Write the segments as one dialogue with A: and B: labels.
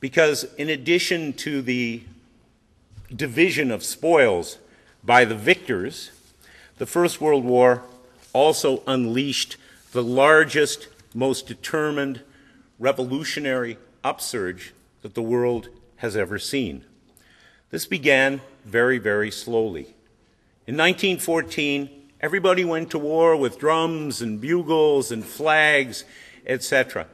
A: Because in addition to the division of spoils by the victors, the First World War also unleashed the largest, most determined revolutionary upsurge that the world has ever seen. This began very, very slowly. In 1914, everybody went to war with drums and bugles and flags, etc.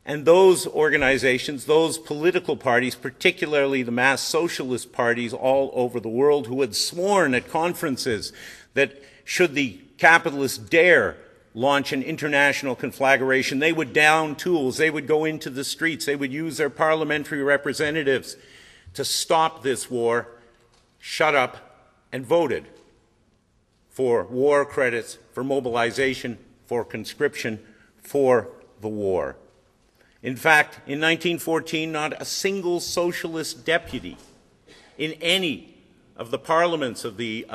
A: And those organizations, those political parties, particularly the mass socialist parties all over the world, who had sworn at conferences that should the capitalists dare launch an international conflagration, they would down tools, they would go into the streets, they would use their parliamentary representatives to stop this war, shut up and voted for war credits, for mobilization, for conscription, for the war. In fact, in 1914, not a single socialist deputy in any of the parliaments of the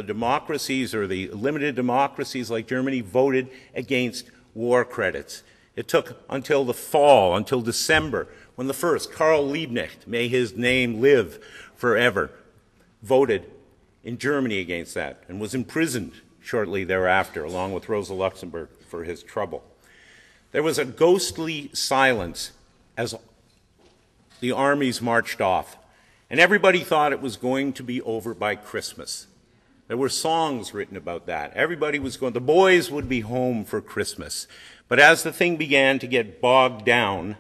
A: democracies or the limited democracies like Germany voted against war credits. It took until the fall, until December, when the first, Karl Liebknecht, may his name live forever, voted in Germany against that and was imprisoned shortly thereafter, along with Rosa Luxemburg, for his trouble. There was a ghostly silence as the armies marched off, and everybody thought it was going to be over by Christmas. There were songs written about that. Everybody was going, the boys would be home for Christmas. But as the thing began to get bogged down,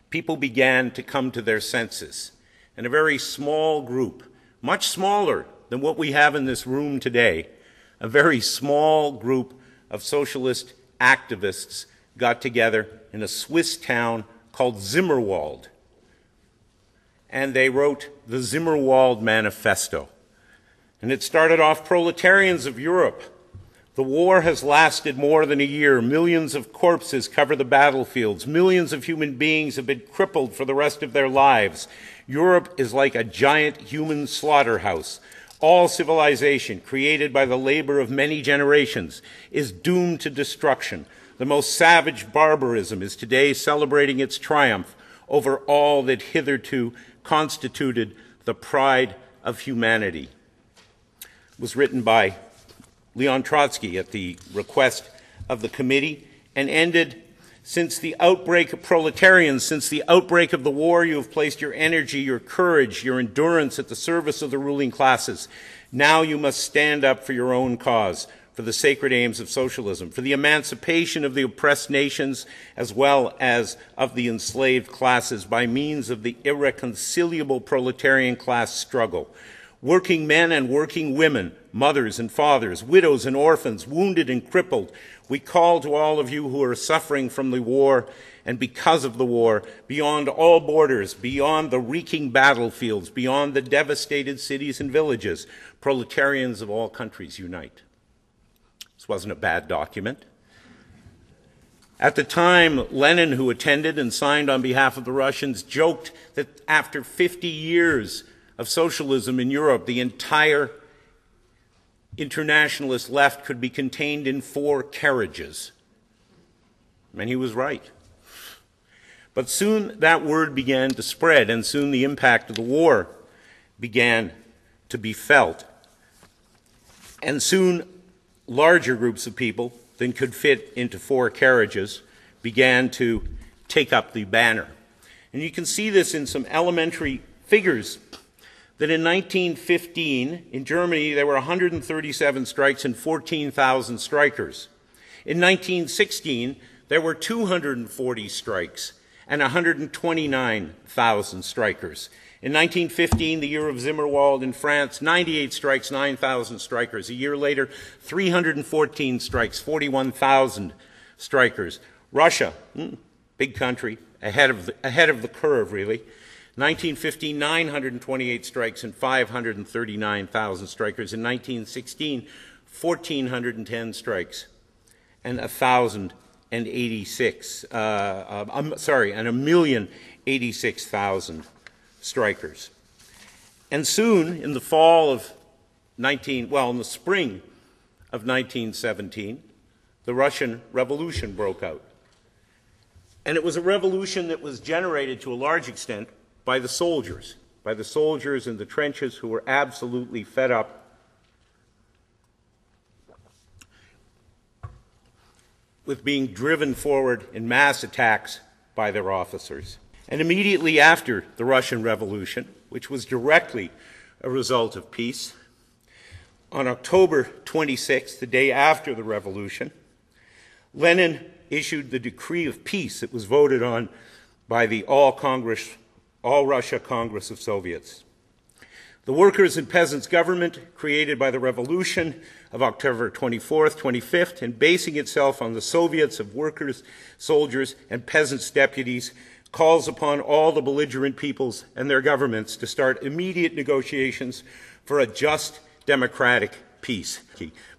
A: people began to come to their senses. And a very small group, much smaller than what we have in this room today, a very small group of socialist activists got together in a Swiss town called Zimmerwald. And they wrote the Zimmerwald Manifesto. And it started off, proletarians of Europe. The war has lasted more than a year. Millions of corpses cover the battlefields. Millions of human beings have been crippled for the rest of their lives. Europe is like a giant human slaughterhouse. All civilization, created by the labor of many generations, is doomed to destruction. The most savage barbarism is today celebrating its triumph over all that hitherto constituted the pride of humanity. It was written by Leon Trotsky at the request of the committee and ended, since the outbreak of proletarians, since the outbreak of the war, you have placed your energy, your courage, your endurance at the service of the ruling classes. Now you must stand up for your own cause, for the sacred aims of socialism, for the emancipation of the oppressed nations as well as of the enslaved classes by means of the irreconcilable proletarian class struggle. Working men and working women, mothers and fathers, widows and orphans, wounded and crippled, we call to all of you who are suffering from the war and because of the war, beyond all borders, beyond the reeking battlefields, beyond the devastated cities and villages, proletarians of all countries unite. This wasn't a bad document. At the time, Lenin, who attended and signed on behalf of the Russians, joked that after 50 years of socialism in Europe, the entire internationalist left could be contained in 4 carriages. And he was right. But soon that word began to spread, and soon the impact of the war began to be felt. And soon larger groups of people than could fit into 4 carriages began to take up the banner. And you can see this in some elementary figures, that in 1915, in Germany, there were 137 strikes and 14,000 strikers. In 1916, there were 240 strikes and 129,000 strikers. In 1915, the year of Zimmerwald in France, 98 strikes, 9,000 strikers. A year later, 314 strikes, 41,000 strikers. Russia, big country, ahead of the curve, really. 1915, 928 strikes and 539,000 strikers. In 1916, 1,410 strikes and 1,086,000 strikers. And soon, in the fall of in the spring of 1917, the Russian Revolution broke out. And it was a revolution that was generated to a large extent by the soldiers in the trenches who were absolutely fed up with being driven forward in mass attacks by their officers. And immediately after the Russian Revolution, which was directly a result of peace, on October 26th, the day after the revolution, Lenin issued the Decree of Peace. It was voted on by the All Russia Congress of Soviets. The workers' and peasants' government, created by the revolution of October 24th, 25th, and basing itself on the Soviets of workers, soldiers, and peasants' deputies, calls upon all the belligerent peoples and their governments to start immediate negotiations for a just, democratic peace.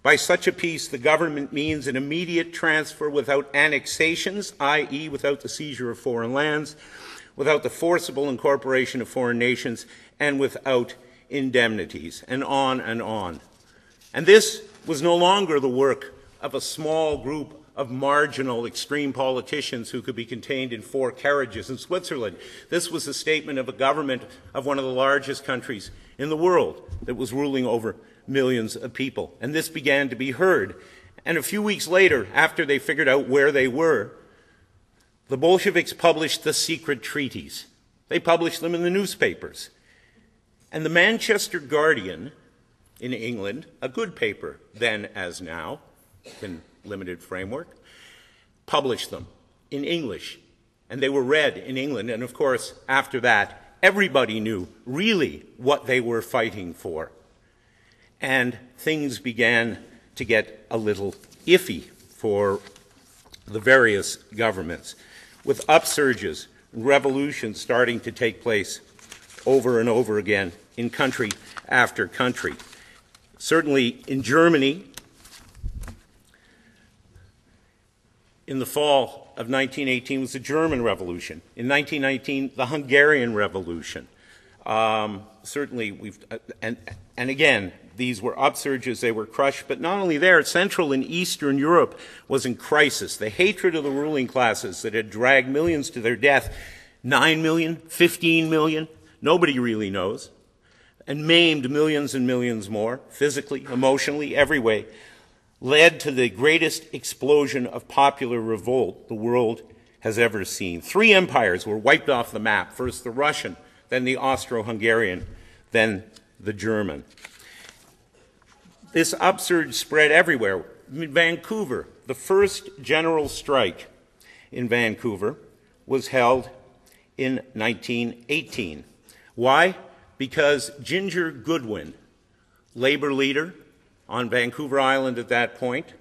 A: By such a peace, the government means an immediate transfer without annexations, i.e., without the seizure of foreign lands, without the forcible incorporation of foreign nations, and without indemnities, and on and on. And this was no longer the work of a small group of marginal extreme politicians who could be contained in 4 carriages in Switzerland. This was a statement of a government of one of the largest countries in the world that was ruling over millions of people. And this began to be heard. And a few weeks later, after they figured out where they were, the Bolsheviks published the secret treaties. They published them in the newspapers. And the Manchester Guardian in England, a good paper then as now, in limited framework, published them in English. And they were read in England. And of course, after that, everybody knew really what they were fighting for. And things began to get a little iffy for the various governments, with upsurges, revolutions starting to take place over and over again in country after country. Certainly in Germany, in the fall of 1918 was the German Revolution. In 1919, the Hungarian Revolution. Certainly, and again, these were upsurges, they were crushed, but not only there, Central and Eastern Europe was in crisis. The hatred of the ruling classes that had dragged millions to their death, 9 million, 15 million, nobody really knows, and maimed millions and millions more, physically, emotionally, every way, led to the greatest explosion of popular revolt the world has ever seen. 3 empires were wiped off the map, first the Russian, then the Austro-Hungarian, then the German. This upsurge spread everywhere. In Vancouver, the first general strike in Vancouver was held in 1918. Why? Because Ginger Goodwin, labor leader on Vancouver Island at that point,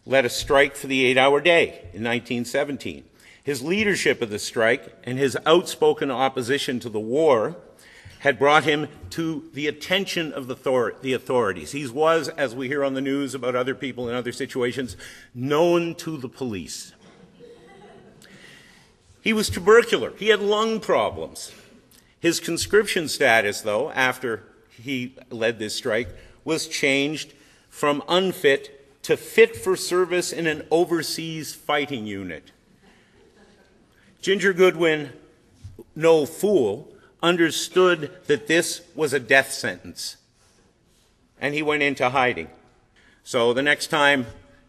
A: led a strike for the 8-hour day in 1917. His leadership of the strike and his outspoken opposition to the war had brought him to the attention of the authorities. He was, as we hear on the news about other people in other situations, known to the police. He was tubercular. He had lung problems. His conscription status, though, after he led this strike, was changed from unfit to fit for service in an overseas fighting unit. Ginger Goodwin, no fool, understood that this was a death sentence, and he went into hiding. So the next time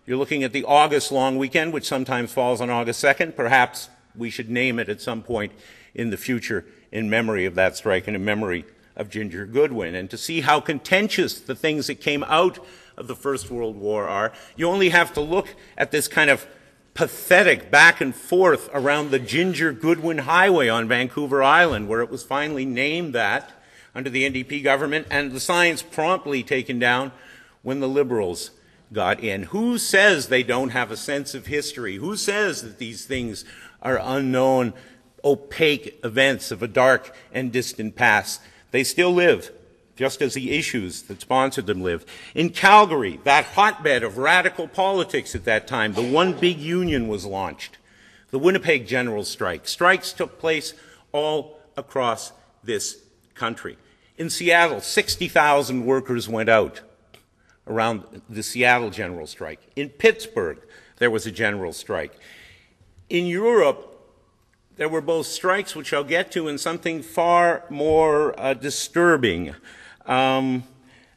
A: you're looking at the August long weekend, which sometimes falls on August 2nd, perhaps we should name it at some point in the future in memory of that strike and in memory of Ginger Goodwin. And to see how contentious the things that came out of the First World War are, you only have to look at this kind of pathetic back and forth around the Ginger Goodwin Highway on Vancouver Island, where it was finally named that under the NDP government, and the signs promptly taken down when the Liberals got in. Who says they don't have a sense of history? Who says that these things are unknown, opaque events of a dark and distant past? They still live, just as the issues that sponsored them live. In Calgary, that hotbed of radical politics at that time, the one big union was launched. The Winnipeg General Strike. Strikes took place all across this country. In Seattle, 60,000 workers went out around the Seattle General Strike. In Pittsburgh, there was a general strike. In Europe, there were both strikes, which I'll get to, and something far more disturbing. The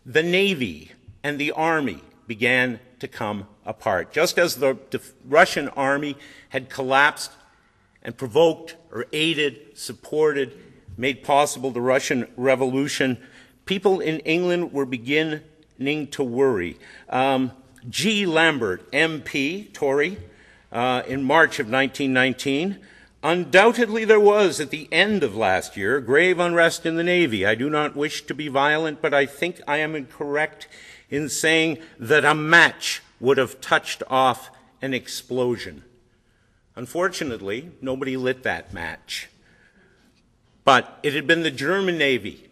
A: Navy and the Army began to come apart. Just as the Russian Army had collapsed and provoked or aided, supported, made possible the Russian Revolution, people in England were beginning to worry. G. Lambert, MP, Tory, in March of 1919, undoubtedly there was, at the end of last year, grave unrest in the Navy. I do not wish to be violent, but I think I am incorrect in saying that a match would have touched off an explosion. Unfortunately, nobody lit that match. But it had been the German Navy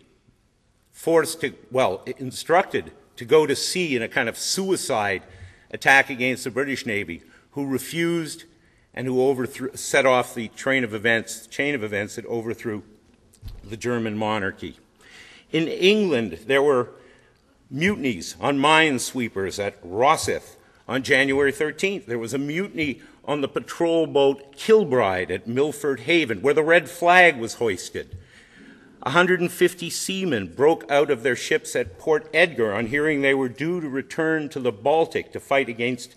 A: instructed to go to sea in a kind of suicide attack against the British Navy, who refused and who set off the chain of events that overthrew the German monarchy. In England, there were mutinies on minesweepers at Rosyth on January 13th. There was a mutiny on the patrol boat Kilbride at Milford Haven, where the red flag was hoisted. 150 seamen broke out of their ships at Port Edgar on hearing they were due to return to the Baltic to fight against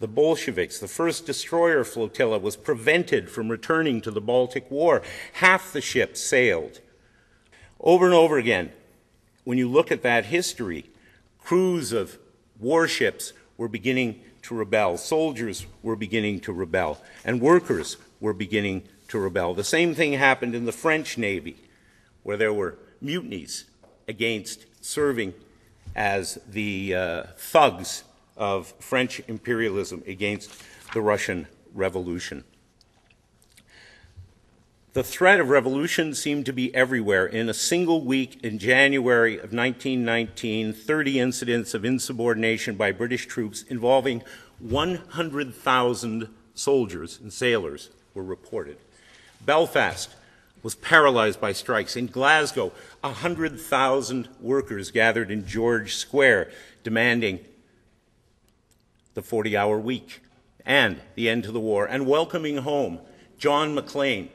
A: the Bolsheviks. The first destroyer flotilla was prevented from returning to the Baltic War. Half the ships sailed. Over and over again, when you look at that history, crews of warships were beginning to rebel, soldiers were beginning to rebel, and workers were beginning to rebel. The same thing happened in the French Navy, where there were mutinies against serving as the thugs of French imperialism against the Russian Revolution. The threat of revolution seemed to be everywhere. In a single week in January of 1919, 30 incidents of insubordination by British troops involving 100,000 soldiers and sailors were reported. Belfast was paralyzed by strikes. In Glasgow, 100,000 workers gathered in George Square demanding the 40-hour week and the end to the war, and welcoming home John Maclean,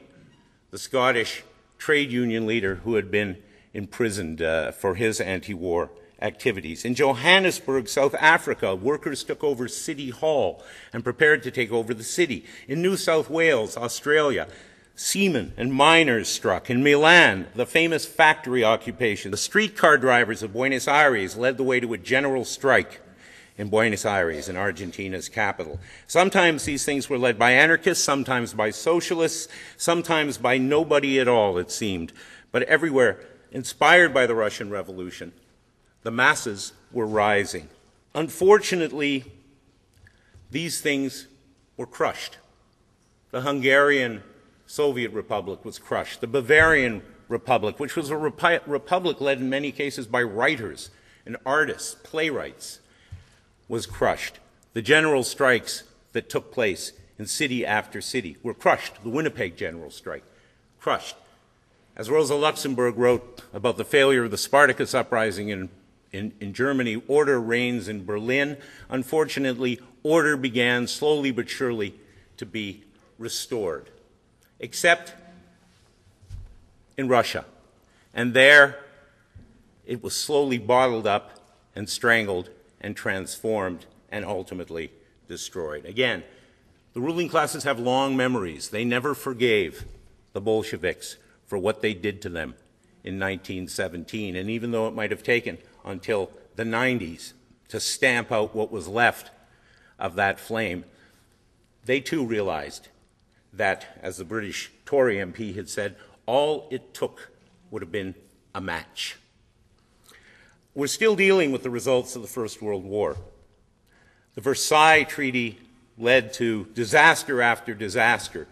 A: the Scottish trade union leader who had been imprisoned for his anti-war activities. In Johannesburg, South Africa, workers took over City Hall and prepared to take over the city. In New South Wales, Australia, seamen and miners struck. In Milan, the famous factory occupation. The streetcar drivers of Buenos Aires led the way to a general strike in Buenos Aires, in Argentina's capital. Sometimes these things were led by anarchists, sometimes by socialists, sometimes by nobody at all, it seemed. But everywhere, inspired by the Russian Revolution, the masses were rising. Unfortunately, these things were crushed. The Hungarian Soviet Republic was crushed. The Bavarian Republic, which was a republic led in many cases by writers and artists, playwrights, was crushed. The general strikes that took place in city after city were crushed. The Winnipeg general strike, crushed. As Rosa Luxemburg wrote about the failure of the Spartacus uprising in Germany, order reigns in Berlin. Unfortunately, order began slowly but surely to be restored, except in Russia. And there, it was slowly bottled up and strangled and transformed and ultimately destroyed. Again, the ruling classes have long memories. They never forgave the Bolsheviks for what they did to them in 1917. And even though it might have taken until the 90s to stamp out what was left of that flame, they too realized that, as the British Tory MP had said, all it took would have been a match. We're still dealing with the results of the First World War. The Versailles Treaty led to disaster after disaster.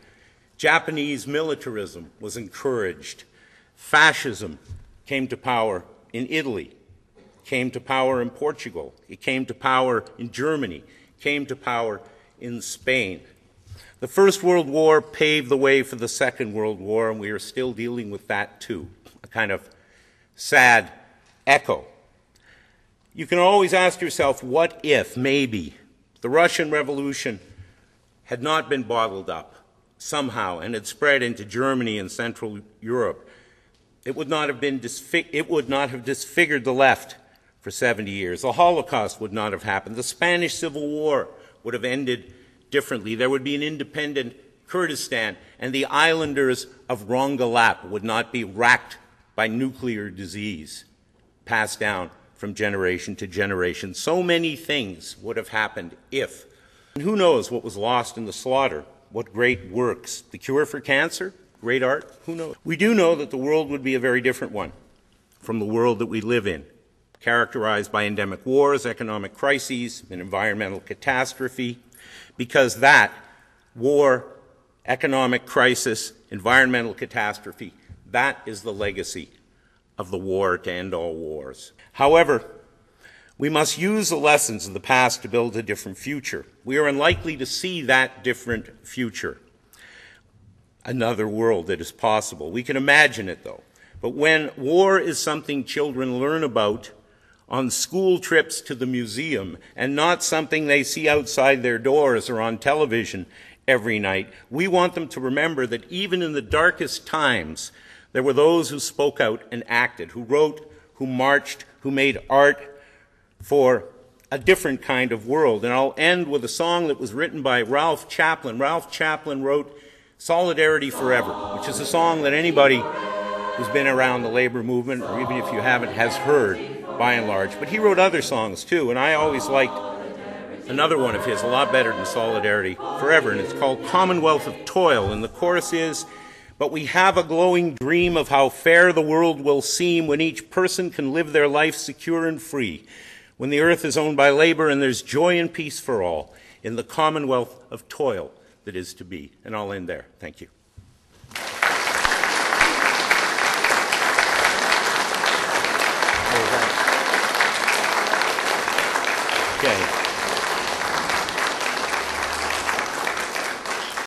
A: Japanese militarism was encouraged. Fascism came to power in Italy, came to power in Portugal, it came to power in Germany, came to power in Spain. The First World War paved the way for the Second World War, and we are still dealing with that too, a kind of sad echo. You can always ask yourself, what if, maybe, the Russian Revolution had not been bottled up? somehow and had spread into Germany and Central Europe, it would not have disfigured the left for 70 years. The Holocaust would not have happened. The Spanish Civil War would have ended differently. There would be an independent Kurdistan, and the islanders of Rongelap would not be racked by nuclear disease, passed down from generation to generation. So many things would have happened if. And who knows what was lost in the slaughter? What great works? The cure for cancer? Great art? Who knows? We do know that the world would be a very different one from the world that we live in, characterized by endemic wars, economic crises, and environmental catastrophe, because that war, economic crisis, environmental catastrophe, that is the legacy of the war to end all wars. However, we must use the lessons of the past to build a different future. We are unlikely to see that different future, another world that is possible. We can imagine it, though. But when war is something children learn about on school trips to the museum and not something they see outside their doors or on television every night, we want them to remember that even in the darkest times, there were those who spoke out and acted, who wrote, who marched, who made art for a different kind of world. And I'll end with a song that was written by Ralph Chaplin. Ralph Chaplin wrote Solidarity Forever, which is a song that anybody who's been around the labor movement, or even if you haven't, has heard by and large. But he wrote other songs too, and I always liked another one of his a lot better than Solidarity Forever, and it's called Commonwealth of Toil. And the chorus is, "But we have a glowing dream of how fair the world will seem when each person can live their life secure and free, when the earth is owned by labor and there's joy and peace for all in the commonwealth of toil that is to be." And I'll end there. Thank you. Okay.